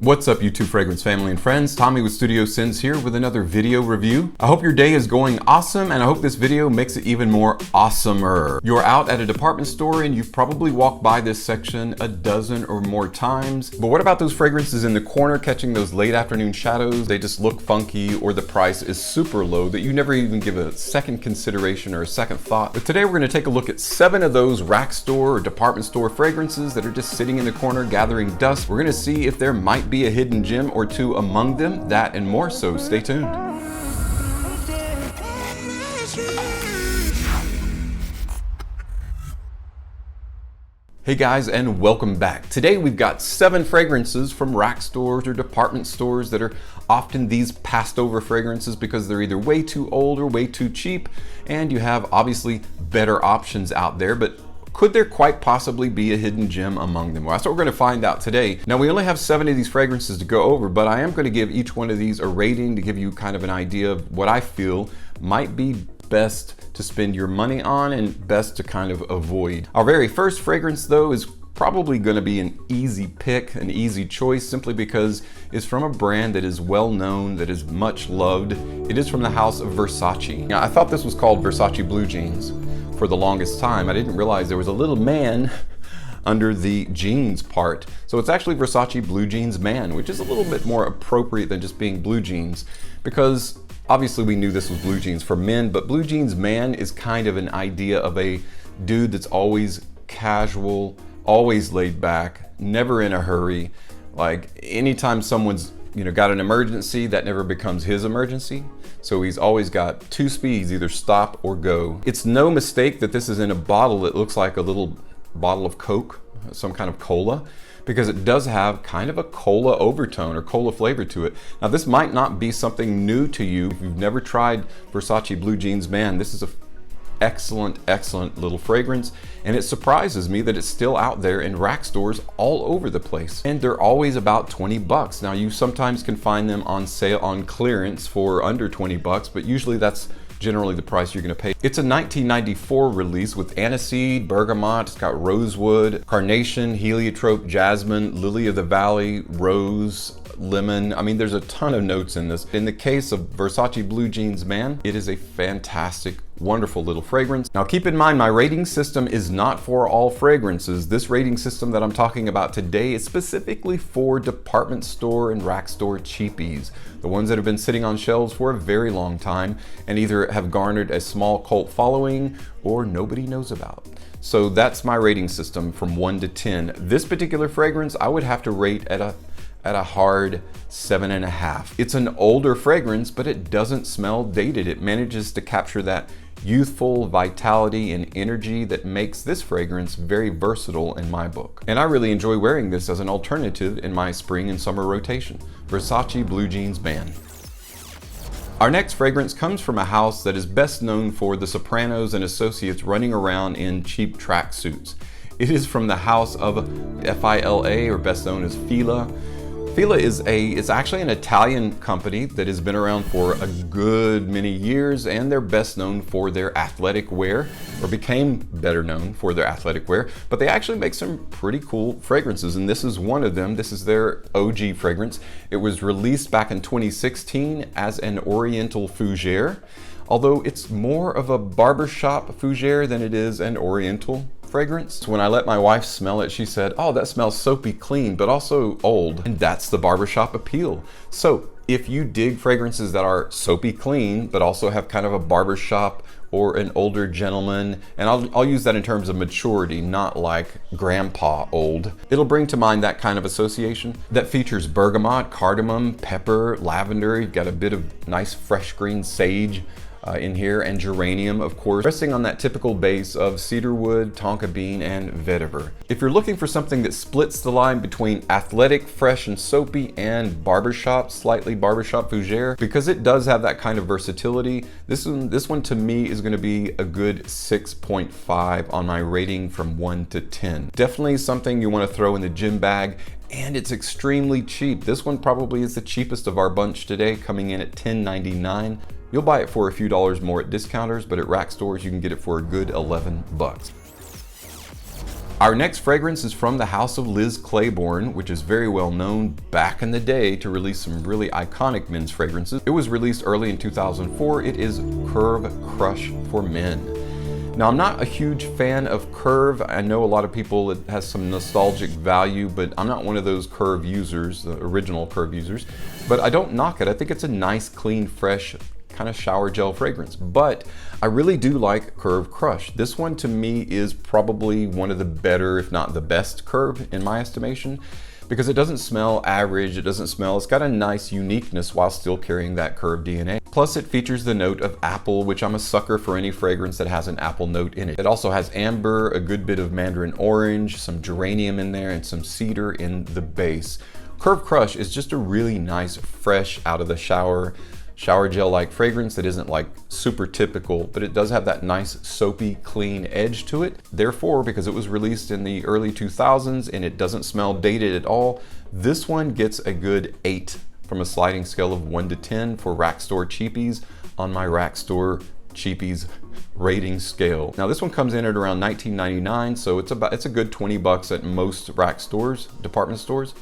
What's up, YouTube fragrance family and friends? Tommy with Studio Sins here with another video review. I hope your day is going awesome, and I hope this video makes it even more awesomer. You're out at a department store and you've probably walked by this section a dozen or more times. But what about those fragrances in the corner catching those late afternoon shadows? They just look funky, or the price is super low that you never even give a second consideration or a second thought. But today we're going to take a look at 7 of those rack store or department store fragrances that are just sitting in the corner gathering dust. We're going to see if there might be a hidden gem or two among them, that and more, so stay tuned. Hey guys, and welcome back. Today we've got 7 fragrances from rack stores or department stores that are often these passed over fragrances because they're either way too old or way too cheap, and you have obviously better options out there, but could there quite possibly be a hidden gem among them? Well, that's what we're going to find out today. Now, we only have 7 of these fragrances to go over, but I am going to give each one of these a rating to give you kind of an idea of what I feel might be best to spend your money on and best to kind of avoid. Our very first fragrance, though, is probably going to be an easy pick, an easy choice, simply because it's from a brand that is well known, that is much loved. It is from the house of Versace. Now, I thought this was called Versace Blue Jeans for the longest time. I didn't realize there was a little man under the jeans part. So it's actually Versace Blue Jeans Man, which is a little bit more appropriate than just being blue jeans, because obviously we knew this was blue jeans for men, but Blue Jeans Man is kind of an idea of a dude that's always casual, always laid back, never in a hurry. Like anytime someone's got an emergency, that never becomes his emergency. So he's always got 2 speeds, either stop or go. It's no mistake that this is in a bottle that looks like a little bottle of Coke, some kind of cola, because it does have kind of a cola overtone or cola flavor to it. Now, this might not be something new to you. If you've never tried Versace Blue Jeans Man, this is a excellent little fragrance, and it surprises me that it's still out there in rack stores all over the place, and they're always about 20 bucks. Now, you sometimes can find them on sale on clearance for under 20 bucks, but usually that's generally the price you're going to pay. It's a 1994 release with aniseed, bergamot, it's got rosewood, carnation, heliotrope, jasmine, lily of the valley, rose, lemon. I mean, there's a ton of notes in this. In the case of Versace Blue Jeans Man, it is a fantastic, wonderful little fragrance. Now, keep in mind, my rating system is not for all fragrances. This rating system that I'm talking about today is specifically for department store and rack store cheapies, the ones that have been sitting on shelves for a very long time and either have garnered a small cult following or nobody knows about. So that's my rating system from 1 to 10. This particular fragrance I would have to rate at a hard 7.5. It's an older fragrance, but it doesn't smell dated. It manages to capture that youthful vitality and energy that makes this fragrance very versatile in my book. And I really enjoy wearing this as an alternative in my spring and summer rotation. Versace Blue Jeans Man. Our next fragrance comes from a house that is best known for the sopranos and associates running around in cheap tracksuits. It is from the house of Fila, or best known as Fila. Fila is it's actually an Italian company that has been around for a good many years, and they're best known for their athletic wear, or became better known for their athletic wear, but they actually make some pretty cool fragrances, and this is one of them. This is their OG fragrance. It was released back in 2016 as an Oriental Fougere, although it's more of a barbershop fougere than it is an Oriental fragrance. When I let my wife smell it, she said, "Oh, that smells soapy clean, but also old." And that's the barbershop appeal. So if you dig fragrances that are soapy clean, but also have kind of a barbershop or an older gentleman, and I'll use that in terms of maturity, not like grandpa old, it'll bring to mind that kind of association that features bergamot, cardamom, pepper, lavender. You've got a bit of nice fresh green sage in here, and geranium, of course, resting on that typical base of cedarwood, tonka bean, and vetiver. If you're looking for something that splits the line between athletic, fresh, and soapy, and barbershop, slightly barbershop fougere, because it does have that kind of versatility, this one to me is going to be a good 6.5 on my rating from 1 to 10. Definitely something you want to throw in the gym bag, and it's extremely cheap. This one probably is the cheapest of our bunch today, coming in at $10.99. You'll buy it for a few dollars more at discounters, but at rack stores you can get it for a good 11 bucks. Our next fragrance is from the house of Liz Claiborne, which is very well known back in the day to release some really iconic men's fragrances. It was released early in 2004. It is Curve Crush for Men. Now, I'm not a huge fan of Curve. I know a lot of people, it has some nostalgic value, but I'm not one of those Curve users, the original Curve users. But I don't knock it. I think it's a nice, clean, fresh, kind of shower gel fragrance. But I really do like Curve Crush. This one to me is probably one of the better, if not the best Curve in my estimation, because it doesn't smell average, it's got a nice uniqueness while still carrying that Curve DNA. Plus it features the note of apple, which I'm a sucker for any fragrance that has an apple note in it. It also has amber, a good bit of mandarin orange, some geranium in there, and some cedar in the base. Curve Crush is just a really nice, fresh, out of the shower gel-like fragrance that isn't like super typical, but it does have that nice soapy clean edge to it. Therefore, because it was released in the early 2000s and it doesn't smell dated at all, this one gets a good 8 from a sliding scale of 1 to 10 for Rack Store Cheapies on my Rack Store Cheapies rating scale. Now this one comes in at around $19.99, so it's a good 20 bucks at most Rack stores, department stores.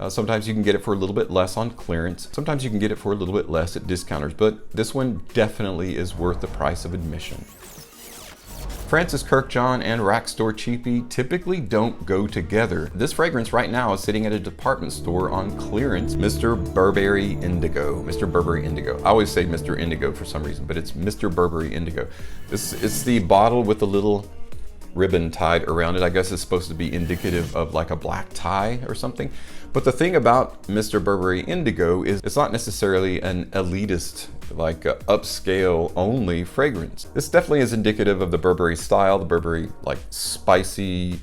Sometimes you can get it for a little bit less on clearance. Sometimes you can get it for a little bit less at discounters, but this one definitely is worth the price of admission. Francis Kirkjohn and Rack Store Cheapie typically don't go together. This fragrance right now is sitting at a department store on clearance, Mr. Burberry Indigo. Mr. Burberry Indigo. I always say Mr. Indigo for some reason, but it's Mr. Burberry Indigo. It's the bottle with the little ribbon tied around it. I guess it's supposed to be indicative of like a black tie or something. But the thing about Mr. Burberry Indigo is it's not necessarily an elitist, like upscale only fragrance. This definitely is indicative of the Burberry style, the Burberry like spicy,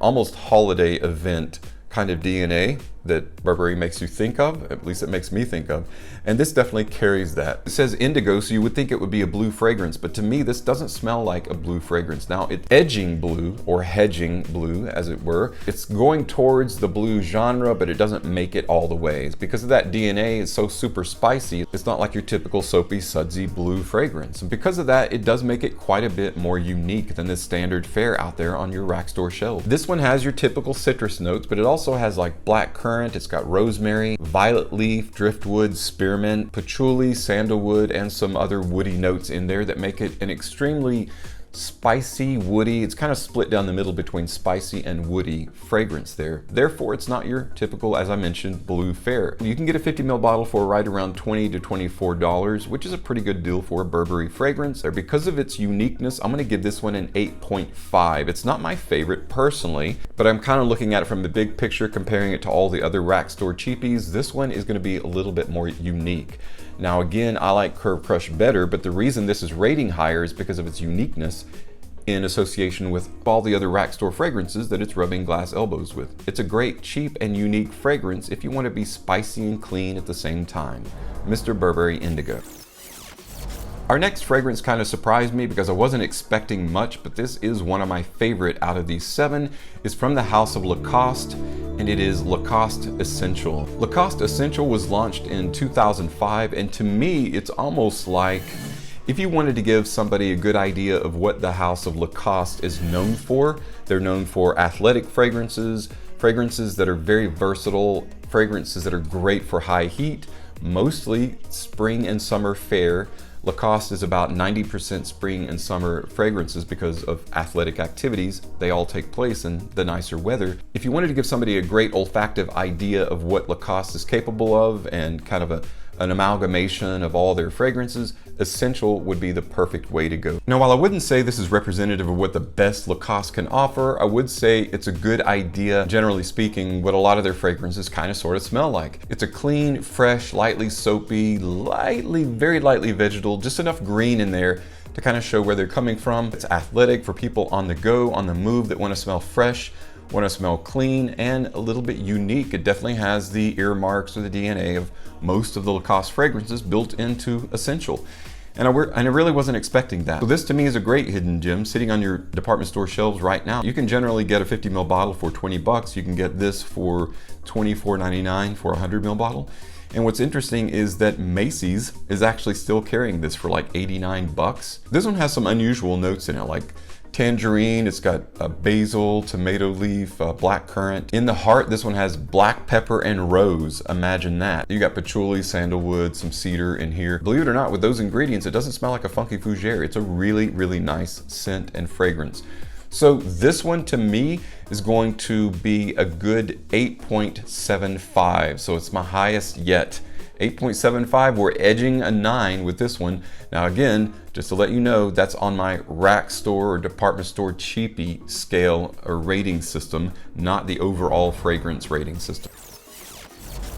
almost holiday event kind of DNA that Burberry makes you think of, at least it makes me think of. And this definitely carries that. It says indigo, so you would think it would be a blue fragrance, but to me, this doesn't smell like a blue fragrance. Now, it's edging blue, or hedging blue, as it were. It's going towards the blue genre, but it doesn't make it all the way. It's because of that DNA, it's so super spicy, it's not like your typical soapy, sudsy blue fragrance. And because of that, it does make it quite a bit more unique than the standard fare out there on your Rack Store shelf. This one has your typical citrus notes, but it also has like black currant, it's got rosemary, violet leaf, driftwood, spearmint, patchouli, sandalwood, and some other woody notes in there that make it an extremely spicy, woody. It's kind of split down the middle between spicy and woody fragrance there. Therefore, it's not your typical, as I mentioned, blue fare. You can get a 50 ml bottle for right around $20 to $24, which is a pretty good deal for a Burberry fragrance. Because of its uniqueness, I'm going to give this one an 8.5. It's not my favorite personally, but I'm kind of looking at it from the big picture, comparing it to all the other Rack Store Cheapies. This one is going to be a little bit more unique. Now again, I like Curve Crush better, but the reason this is rating higher is because of its uniqueness in association with all the other Rack Store fragrances that it's rubbing glass elbows with. It's a great, cheap, and unique fragrance if you want to be spicy and clean at the same time. Mr. Burberry Indigo. Our next fragrance kind of surprised me because I wasn't expecting much, but this is one of my favorite out of these 7. It's from the house of Lacoste, and it is Lacoste Essential. Lacoste Essential was launched in 2005, and to me, it's almost like if you wanted to give somebody a good idea of what the house of Lacoste is known for. They're known for athletic fragrances, fragrances that are very versatile, fragrances that are great for high heat, mostly spring and summer fare. Lacoste is about 90% spring and summer fragrances because of athletic activities. They all take place in the nicer weather. If you wanted to give somebody a great olfactive idea of what Lacoste is capable of and kind of an amalgamation of all their fragrances, Essential would be the perfect way to go. Now, while I wouldn't say this is representative of what the best Lacoste can offer, I would say it's a good idea, generally speaking, what a lot of their fragrances kind of sort of smell like. It's a clean, fresh, lightly soapy, very lightly vegetal, just enough green in there to kind of show where they're coming from. It's athletic for people on the go, on the move, that want to smell fresh, want to smell clean, and a little bit unique. It definitely has the earmarks or the DNA of most of the Lacoste fragrances built into Essential. And I really wasn't expecting that. So this to me is a great hidden gem sitting on your department store shelves right now. You can generally get a 50 ml bottle for 20 bucks. You can get this for $24.99 for a 100 ml bottle. And what's interesting is that Macy's is actually still carrying this for like 89 bucks. This one has some unusual notes in it, like tangerine, it's got basil, tomato leaf, black currant. In the heart, this one has black pepper and rose. Imagine that. You got patchouli, sandalwood, some cedar in here. Believe it or not, with those ingredients, it doesn't smell like a funky fougere. It's a really, really nice scent and fragrance. So this one to me is going to be a good 8.75. So it's my highest yet. 8.75, we're edging a 9 with this one. Now again, just to let you know, that's on my rack store or department store cheapie scale or rating system, not the overall fragrance rating system.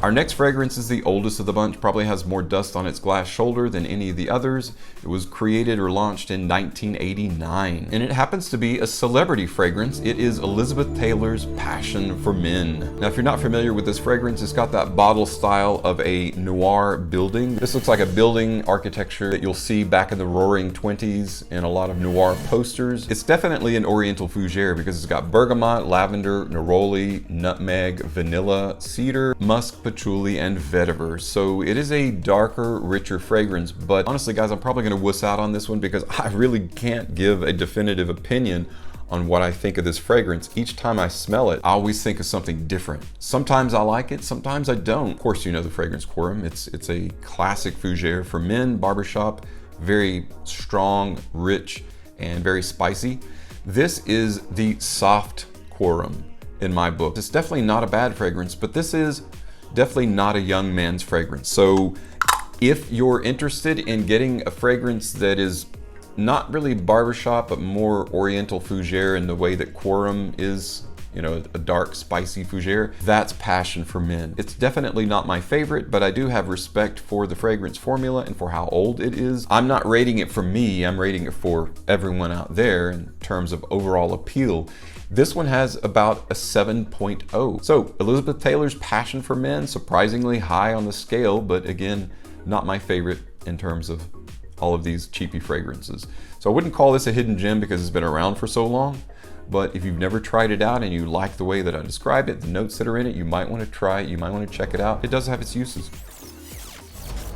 Our next fragrance is the oldest of the bunch, probably has more dust on its glass shoulder than any of the others. It was created or launched in 1989, and it happens to be a celebrity fragrance. It is Elizabeth Taylor's Passion for Men. Now, if you're not familiar with this fragrance, it's got that bottle style of a noir building. This looks like a building architecture that you'll see back in the roaring 20s in a lot of noir posters. It's definitely an oriental fougere because it's got bergamot, lavender, neroli, nutmeg, vanilla, cedar, musk, patchouli, and vetiver. So it is a darker, richer fragrance, but honestly guys, I'm probably gonna wuss out on this one because I really can't give a definitive opinion on what I think of this fragrance. Each time I smell it, I always think of something different. Sometimes I like it, sometimes I don't. Of course, you know the fragrance quorum. It's a classic fougere for men, barbershop, very strong, rich, and very spicy. This is the soft quorum in my book. It's definitely not a bad fragrance, but this is definitely not a young man's fragrance. So if you're interested in getting a fragrance that is not really barbershop, but more oriental fougere in the way that quorum is, you know, a dark, spicy fougere, that's Passion for Men. It's definitely not my favorite, but I do have respect for the fragrance formula and for how old it is. I'm not rating it for me, I'm rating it for everyone out there in terms of overall appeal. This one has about a 7.0. So Elizabeth Taylor's Passion for Men, surprisingly high on the scale, but again, not my favorite in terms of all of these cheapie fragrances. So I wouldn't call this a hidden gem because it's been around for so long, but if you've never tried it out and you like the way that I describe it, the notes that are in it, you might want to try it, you might want to check it out. It does have its uses.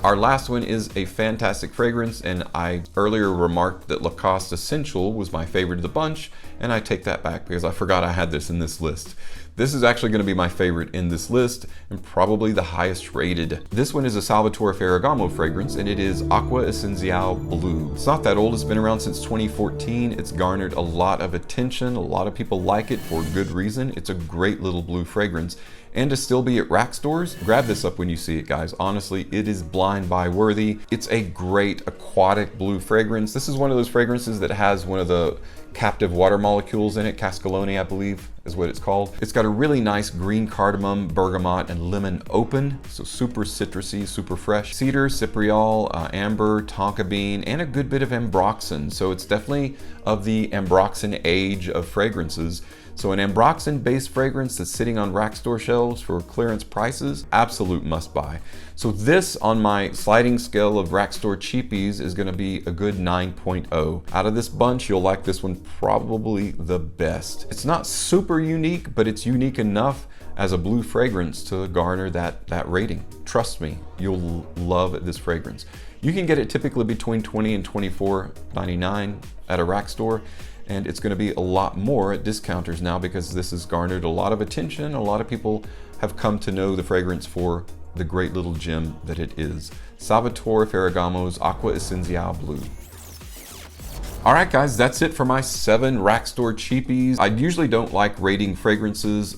Our last one is a fantastic fragrance, and I earlier remarked that Lacoste Essential was my favorite of the bunch, and I take that back because I forgot I had this in this list. This is actually going to be my favorite in this list and probably the highest rated. This one is a Salvatore Ferragamo fragrance, and it is Aqua Essenzial Blue. It's not that old, it's been around since 2014. It's garnered a lot of attention. A lot of people like it for good reason. It's a great little blue fragrance. And to still be at rack stores, grab this up when you see it, guys. Honestly, it is blind buy worthy. It's a great aquatic blue fragrance. This is one of those fragrances that has one of the captive water molecules in it. Cascalone, I believe, is what it's called. It's got a really nice green cardamom, bergamot, and lemon open. So super citrusy, super fresh. Cedar, cypriol, amber, tonka bean, and a good bit of ambroxan. So it's definitely of the ambroxan age of fragrances. So an ambroxan-based fragrance that's sitting on rack store shelves for clearance prices, absolute must buy. So this on my sliding scale of rack store cheapies is gonna be a good 9.0. Out of this bunch, you'll like this one probably the best. It's not super unique, but it's unique enough as a blue fragrance to garner that rating. Trust me, you'll love this fragrance. You can get it typically between $20 and $24.99 at a rack store. And it's going to be a lot more at discounters now because this has garnered a lot of attention. A lot of people have come to know the fragrance for the great little gem that it is. Salvatore Ferragamo's Aqua Essenzial Blue. All right, guys, that's it for my 7 rack store cheapies. I usually don't like rating fragrances.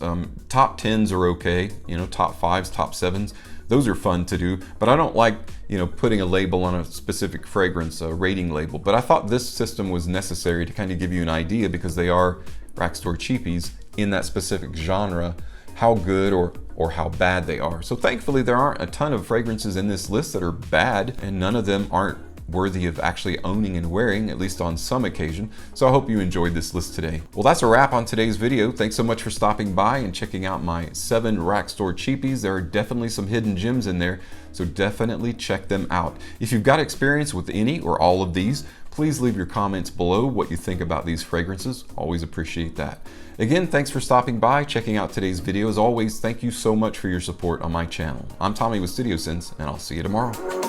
Top 10s are okay, you know, top 5s, top 7s. Those are fun to do, but I don't like, you know, putting a label on a specific fragrance, a rating label. But I thought this system was necessary to kind of give you an idea, because they are rack store cheapies in that specific genre, how good or how bad they are. So thankfully there aren't a ton of fragrances in this list that are bad, and none of them aren't worthy of actually owning and wearing, at least on some occasion. So I hope you enjoyed this list today. Well, that's a wrap on today's video. Thanks so much for stopping by and checking out my 7 rack store cheapies. There are definitely some hidden gems in there, so definitely check them out. If you've got experience with any or all of these, please leave your comments below what you think about these fragrances. Always appreciate that. Again, thanks for stopping by, checking out today's video. As always, thank you so much for your support on my channel. I'm Tommy with Studio Sense, and I'll see you tomorrow.